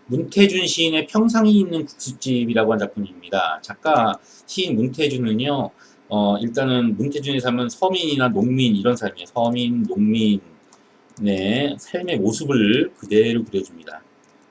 문태준 시인의 평상이 있는 국수집이라고 한 작품입니다. 작가 시인 문태준은요, 일단은 문태준이 살면 서민이나 농민 이런 삶이에요. 서민, 농민의 삶의 모습을 그대로 그려줍니다.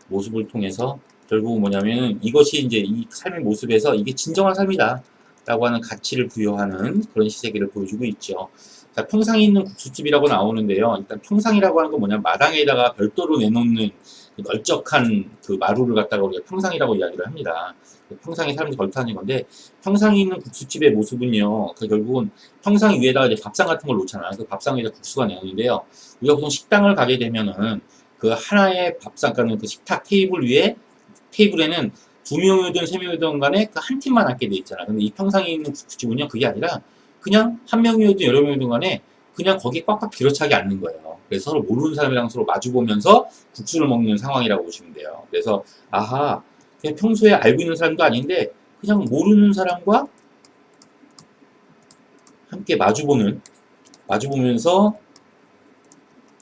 모습을 통해서 결국 뭐냐면 이것이 이제 이 삶의 모습에서 이게 진정한 삶이다 라고 하는 가치를 부여하는 그런 시세계를 보여주고 있죠. 자, 평상이 있는 국수집이라고 나오는데요. 일단 평상이라고 하는 건 뭐냐면 마당에다가 별도로 내놓는 그 널쩍한 그 마루를 갖다가 우리가 평상이라고 이야기를 합니다. 평상에 사람들이 걸터하는 건데 평상이 있는 국수집의 모습은요. 그 결국은 평상 위에다가 이제 밥상 같은 걸 놓잖아요. 그 밥상 위에다 국수가 내놓는데요. 우리가 보통 식당을 가게 되면은 그 하나의 밥상, 그러니까 그 식탁 테이블 위에 테이블에는 두 명이든 세 명이든 간에 그 한 팀만 앉게 돼 있잖아. 근데 이 평상에 있는 국수집은요, 그게 아니라 그냥 한 명이든 여러 명이든 간에 그냥 거기 꽉꽉 들어차게 앉는 거예요. 그래서 서로 모르는 사람이랑 서로 마주보면서 국수를 먹는 상황이라고 보시면 돼요. 그래서, 아하, 그냥 평소에 알고 있는 사람도 아닌데, 그냥 모르는 사람과 함께 마주보면서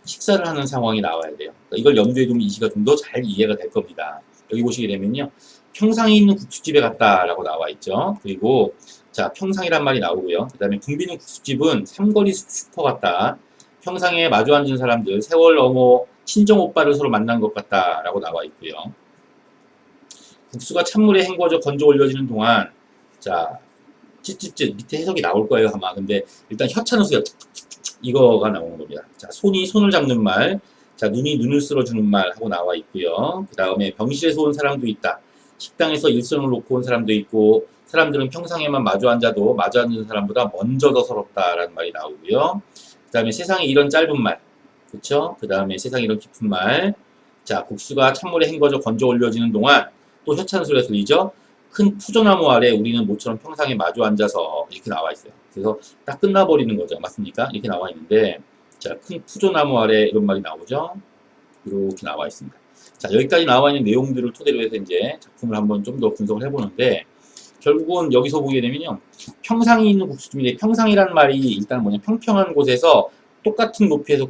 식사를 하는 상황이 나와야 돼요. 그러니까 이걸 염두에 두면 이 시가 좀 더 잘 이해가 될 겁니다. 여기 보시게 되면요. 평상이 있는 국수집에 갔다라고 나와 있죠. 그리고 자, 평상이란 말이 나오고요. 그 다음에 붐비는 국수집은 삼거리 슈퍼 같다. 평상에 마주 앉은 사람들, 세월 넘어 친정 오빠를 서로 만난 것 같다라고 나와 있고요. 국수가 찬물에 헹궈져 건져 올려지는 동안 자, 찌찌찌 밑에 해석이 나올 거예요 아마. 근데 일단 혀차는 소리가 이거가 나오는 겁니다. 자, 손이 손을 잡는 말, 자, 눈이 눈을 쓸어주는 말 하고 나와 있고요. 그 다음에 병실에서 온 사람도 있다. 식당에서 일선을 놓고 온 사람도 있고, 사람들은 평상에만 마주 앉아도 마주 앉는 사람보다 먼저 더 서럽다라는 말이 나오고요. 그 다음에 세상에 이런 짧은 말, 그쵸? 그 다음에 세상에 이런 깊은 말, 자, 국수가 찬물에 헹궈져 건져 올려지는 동안 또 혀찬 소리가 들리죠? 큰 푸조나무 아래 우리는 모처럼 평상에 마주 앉아서 이렇게 나와 있어요. 그래서 딱 끝나버리는 거죠. 맞습니까? 이렇게 나와 있는데, 자, 큰 푸조나무 아래 이런 말이 나오죠? 이렇게 나와 있습니다. 자, 여기까지 나와 있는 내용들을 토대로 해서 이제 작품을 한번 좀 더 분석을 해보는데, 결국은 여기서 보게 되면요. 평상이 있는 국수집인데, 평상이라는 말이 일단 뭐냐, 평평한 곳에서 똑같은 높이에서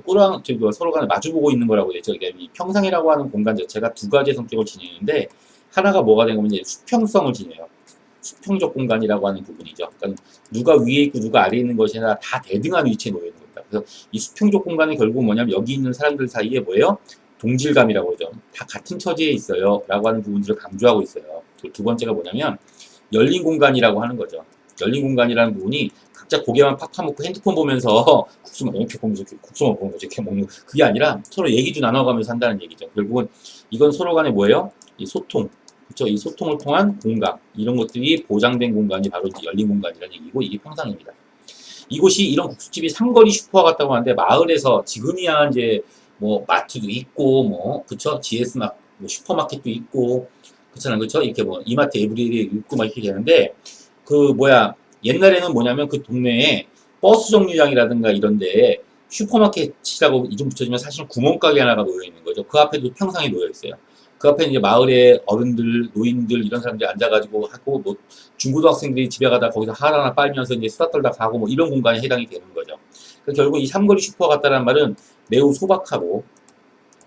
서로 간에 마주보고 있는 거라고 되죠. 그러니까 이 평상이라고 하는 공간 자체가 두 가지의 성격을 지니는데, 하나가 뭐가 되는 거면 이제 수평성을 지녀요. 수평적 공간이라고 하는 부분이죠. 그러니까 누가 위에 있고 누가 아래에 있는 것이 아니라 다 대등한 위치에 놓여 있는 겁니다. 그래서 이 수평적 공간이 결국 뭐냐면 여기 있는 사람들 사이에 뭐예요? 동질감이라고 그러죠. 다 같은 처지에 있어요. 라고 하는 부분들을 강조하고 있어요. 두 번째가 뭐냐면 열린 공간이라고 하는 거죠. 열린 공간이라는 부분이 각자 고개만 팍 파먹고 핸드폰 보면서 국수만 이렇게 보면서 국수만 보면서 이렇게 먹는 그게 아니라 서로 얘기도 나눠가면서 한다는 얘기죠. 결국은 이건 서로 간에 뭐예요? 이 소통, 그렇죠? 이 소통을 통한 공간 이런 것들이 보장된 공간이 바로 열린 공간이라는 얘기고 이게 평상입니다. 이곳이 이런 국수집이 삼거리 슈퍼 같다고 하는데 마을에서 지금이야 이제 뭐 마트도 있고 뭐 그쵸? GS 막 뭐 슈퍼마켓도 있고 그렇잖아요. 그쵸? 이렇게 뭐 이마트 에브리데이 있고 막 이렇게 되는데 그 뭐야 옛날에는 뭐냐면 그 동네에 버스 정류장이라든가 이런 데에 슈퍼마켓이라고 이름 붙여주면 사실은 구멍가게 하나가 놓여 있는 거죠. 그 앞에도 평상이 놓여 있어요. 그 앞에 이제 마을의 어른들, 노인들 이런 사람들이 앉아가지고 하고 뭐 중고등학생들이 집에 가다 거기서 하나 빨면서 이제 수다 떨다 가고 뭐 이런 공간에 해당이 되는 거죠. 그래서 결국 이 삼거리 슈퍼 같다는 말은 매우 소박하고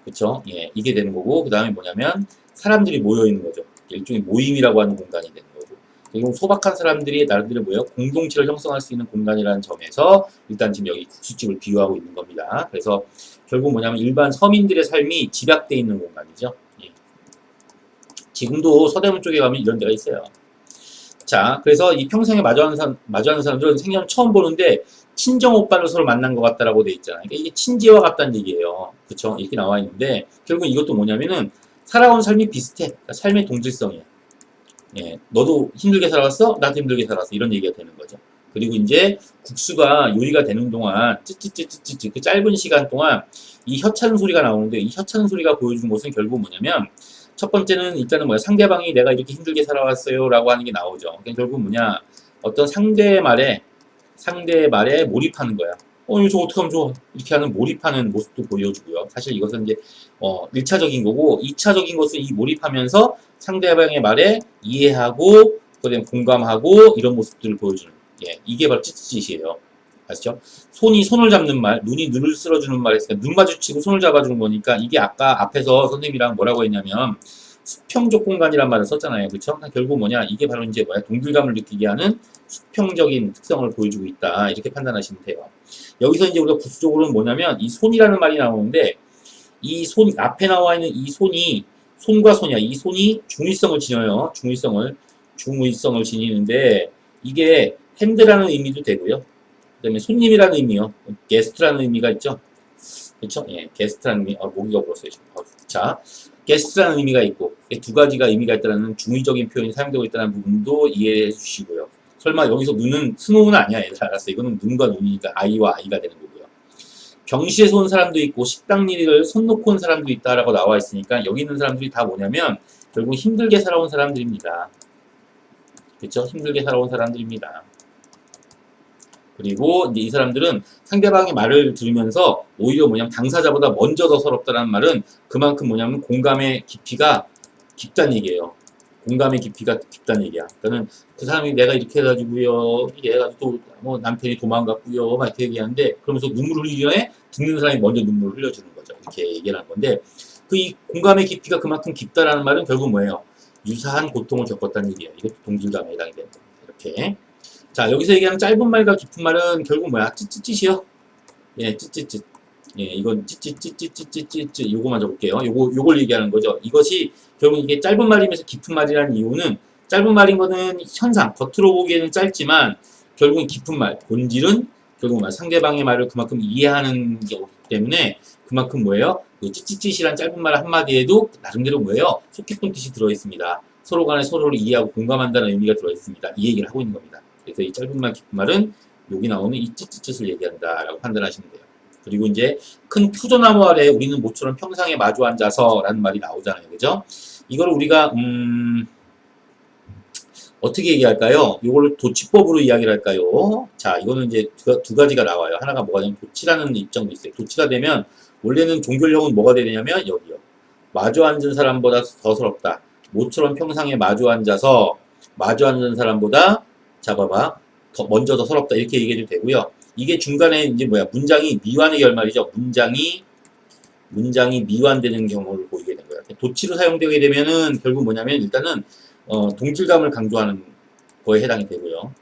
그쵸? 예, 이게 되는 거고 그 다음에 뭐냐면 사람들이 모여 있는 거죠. 일종의 모임이라고 하는 공간이 되는 거고 결국 소박한 사람들이 나름대로 모여 공동체를 형성할 수 있는 공간이라는 점에서 일단 지금 여기 국수집을 비유하고 있는 겁니다. 그래서 결국 뭐냐면 일반 서민들의 삶이 집약되어 있는 공간이죠. 예. 지금도 서대문 쪽에 가면 이런 데가 있어요. 자, 그래서 이 평생에 마주하는 사람들은 생전 처음 보는데 친정 오빠를 서로 만난 것 같다라고 돼 있잖아요. 그러니까 이게 친지와 같다는 얘기예요. 그쵸? 이렇게 나와 있는데 결국 이것도 뭐냐면은 살아온 삶이 비슷해. 그러니까 삶의 동질성이야. 예, 너도 힘들게 살았어? 나도 힘들게 살았어. 이런 얘기가 되는 거죠. 그리고 이제 국수가 요리가 되는 동안 찌찌찌찌찌 그 짧은 시간 동안 이 혀차는 소리가 나오는데 이 혀차는 소리가 보여주는 것은 결국 뭐냐면 첫 번째는 일단은 뭐야 상대방이 내가 이렇게 힘들게 살아왔어요 라고 하는 게 나오죠. 그러니까 결국 뭐냐 어떤 상대의 말에 몰입하는 거야. 이거 어떻게 하면 좋아? 이렇게 하는 몰입하는 모습도 보여주고요. 사실 이것은 이제 1차적인 거고 2차적인 것은 이 몰입하면서 상대방의 말에 이해하고 그다음에 공감하고 이런 모습들을 보여주는 예, 이게 바로 찌찌짓이에요. 아시죠? 손이 손을 잡는 말, 눈이 눈을 쓸어주는 말 했으니까 눈 마주치고 손을 잡아주는 거니까 이게 아까 앞에서 선생님이랑 뭐라고 했냐면 수평적 공간이란 말을 썼잖아요. 그쵸? 결국 뭐냐? 이게 바로 이제 뭐야? 동질감을 느끼게 하는 수평적인 특성을 보여주고 있다. 이렇게 판단하시면 돼요. 여기서 이제 우리가 부수적으로는 뭐냐면 이 손이라는 말이 나오는데 이 손, 앞에 나와 있는 이 손이 손과 손이야. 이 손이 중의성을 지녀요. 중의성을 지니는데 이게 핸드라는 의미도 되고요. 그 다음에 손님이라는 의미요. 게스트라는 의미가 있죠. 그렇죠? 예, 게스트라는 의미. 모기가 불었어요. 지금. 자, 게스트라는 의미가 있고 두 가지가 의미가 있다는 중의적인 표현이 사용되고 있다는 부분도 이해해 주시고요. 설마 여기서 눈은 스노우는 아니야, 얘들아. 알았어. 이거는 눈과 눈이니까 아이와 아이가 되는 거고요. 경시에서 온 사람도 있고 식당 일을 손 놓고 온 사람도 있다라고 나와 있으니까 여기 있는 사람들이 다 뭐냐면 결국 힘들게 살아온 사람들입니다. 그렇죠? 힘들게 살아온 사람들입니다. 그리고 이제 이 사람들은 상대방의 말을 들으면서 오히려 뭐냐면 당사자보다 먼저 더 서럽다는 말은 그만큼 뭐냐면 공감의 깊이가 깊다는 얘기예요. 공감의 깊이가 깊다는 얘기야. 그러니까 그 사람이 내가 이렇게 해가지고요, 이게 해가지고 또 남편이 도망갔고요, 막 이렇게 얘기하는데 그러면서 눈물을 흘리기 전에 듣는 사람이 먼저 눈물을 흘려주는 거죠. 이렇게 얘기를 한 건데 그 이 공감의 깊이가 그만큼 깊다라는 말은 결국 뭐예요? 유사한 고통을 겪었다는 얘기예요. 이것도 동질감에 해당이 됩니다. 이렇게. 자, 여기서 얘기하는 짧은 말과 깊은 말은 결국 뭐야? 찌찌찌시요. 예, 찌찌찌. 예, 이건 찌찌찌찌찌찌찌 요거만 적을게요. 요걸 얘기하는 거죠. 이것이 결국 이게 짧은 말이면서 깊은 말이라는 이유는 짧은 말인 거는 현상, 겉으로 보기에는 짧지만 결국은 깊은 말, 본질은 결국 상대방의 말을 그만큼 이해하는 게 없기 때문에 그만큼 뭐예요? 그 찌찌찌시란 짧은 말 한마디에도 나름대로 뭐예요? 속 깊은 뜻이 들어있습니다. 서로 간에 서로를 이해하고 공감한다는 의미가 들어있습니다. 이 얘기를 하고 있는 겁니다. 그래서 이 짧은 말, 깊은 말은 여기 나오는 이 찌찌찌를 얘기한다라고 판단하시면 돼요. 그리고 이제 큰 푸조나무 아래 우리는 모처럼 평상에 마주 앉아서 라는 말이 나오잖아요. 그죠? 이걸 우리가 어떻게 얘기할까요? 이걸 도치법으로 이야기를 할까요? 자, 이거는 이제 두 가지가 나와요. 하나가 뭐가 되냐면 도치라는 입장도 있어요. 도치가 되면 원래는 종결형은 뭐가 되냐면 여기요. 마주 앉은 사람보다 더 서럽다. 모처럼 평상에 마주 앉아서 마주 앉은 사람보다 잡아봐. 먼저 더 서럽다. 이렇게 얘기해도 되고요. 이게 중간에 이제 뭐야? 문장이 미완의 결말이죠. 문장이 미완되는 경우를 보이게 된 거예요. 도치로 사용되게 되면은 결국 뭐냐면 일단은 동질감을 강조하는 거에 해당이 되고요.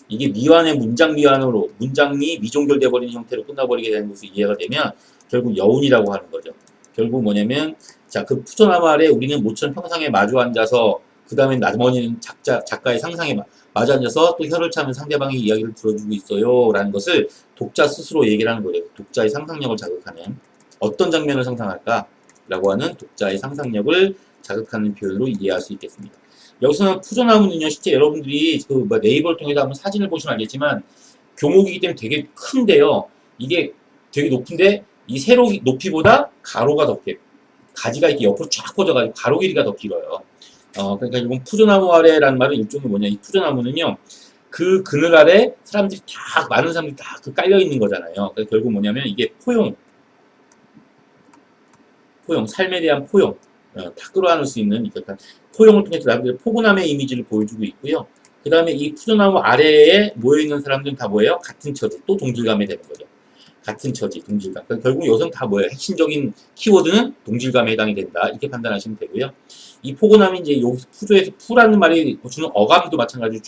이게 미완의 문장 미완으로 문장이 미종결돼 버리는 형태로 끝나버리게 되는 것을 이해가 되면 결국 여운이라고 하는 거죠. 결국 뭐냐면 자, 그 푸조나무 아래 우리는 모처럼 평상에 마주 앉아서 그 다음에 나머지는 작가의 상상에 마주 앉아서 또 혀를 차면 상대방의 이야기를 들어주고 있어요 라는 것을 독자 스스로 얘기를 하는 거예요. 독자의 상상력을 자극하는 어떤 장면을 상상할까 라고 하는 독자의 상상력을 자극하는 표현으로 이해할 수 있겠습니다. 여기서는 푸조나무는요, 실제 여러분들이 그 네이버를 통해서 한번 사진을 보시면 알겠지만 교목이기 때문에 되게 큰데요. 이게 되게 높은데 이 세로 높이보다 가로가 더 길어요. 가지가 이렇게 옆으로 쫙 뻗어가지고 가로 길이가 더 길어요. 그러니까 이건 푸조나무 아래라는 말은 일종의 뭐냐, 이 푸조나무는요, 그 그늘 아래 사람들이 다, 많은 사람들이 다 그 깔려 있는 거잖아요. 그래서 결국 뭐냐면 이게 포용, 삶에 대한 포용, 다 끌어안을 수 있는, 그러니까 포용을 통해서 나름대로 포근함의 이미지를 보여주고 있고요. 그 다음에 이 푸조나무 아래에 모여있는 사람들은 다 뭐예요? 같은 처지, 또 동질감이 되는 거죠. 같은 처지, 동질감. 그러니까 결국 여기서는 다 뭐예요? 핵심적인 키워드는 동질감에 해당이 된다. 이렇게 판단하시면 되고요. 이 포근함이 이제 여기서 푸조에서 푸라는 말이 주는 어감도 마찬가지로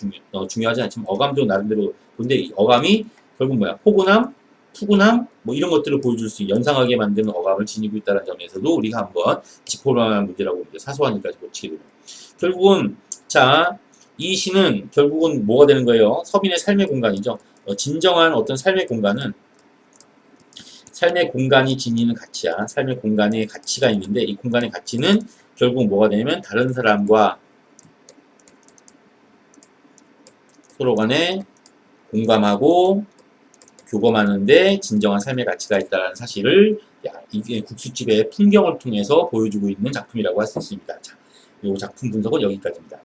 중요하지 않지만 어감도 나름대로, 근데 이 어감이 결국 뭐야? 포근함, 푸근함, 뭐 이런 것들을 보여줄 수 있는 연상하게 만드는 어감을 지니고 있다는 점에서도 우리가 한번 짚어볼 만한 문제라고 봅니다. 사소한 일까지 고치게 되면. 결국은, 자, 이 시는 결국은 뭐가 되는 거예요? 서민의 삶의 공간이죠. 진정한 어떤 삶의 공간은 삶의 공간이 지니는 가치야. 삶의 공간에 가치가 있는데 이 공간의 가치는 결국 뭐가 되냐면 다른 사람과 서로 간에 공감하고 교감하는데 진정한 삶의 가치가 있다는 사실을 이게 국수집의 풍경을 통해서 보여주고 있는 작품이라고 할 수 있습니다. 자, 이 작품 분석은 여기까지입니다.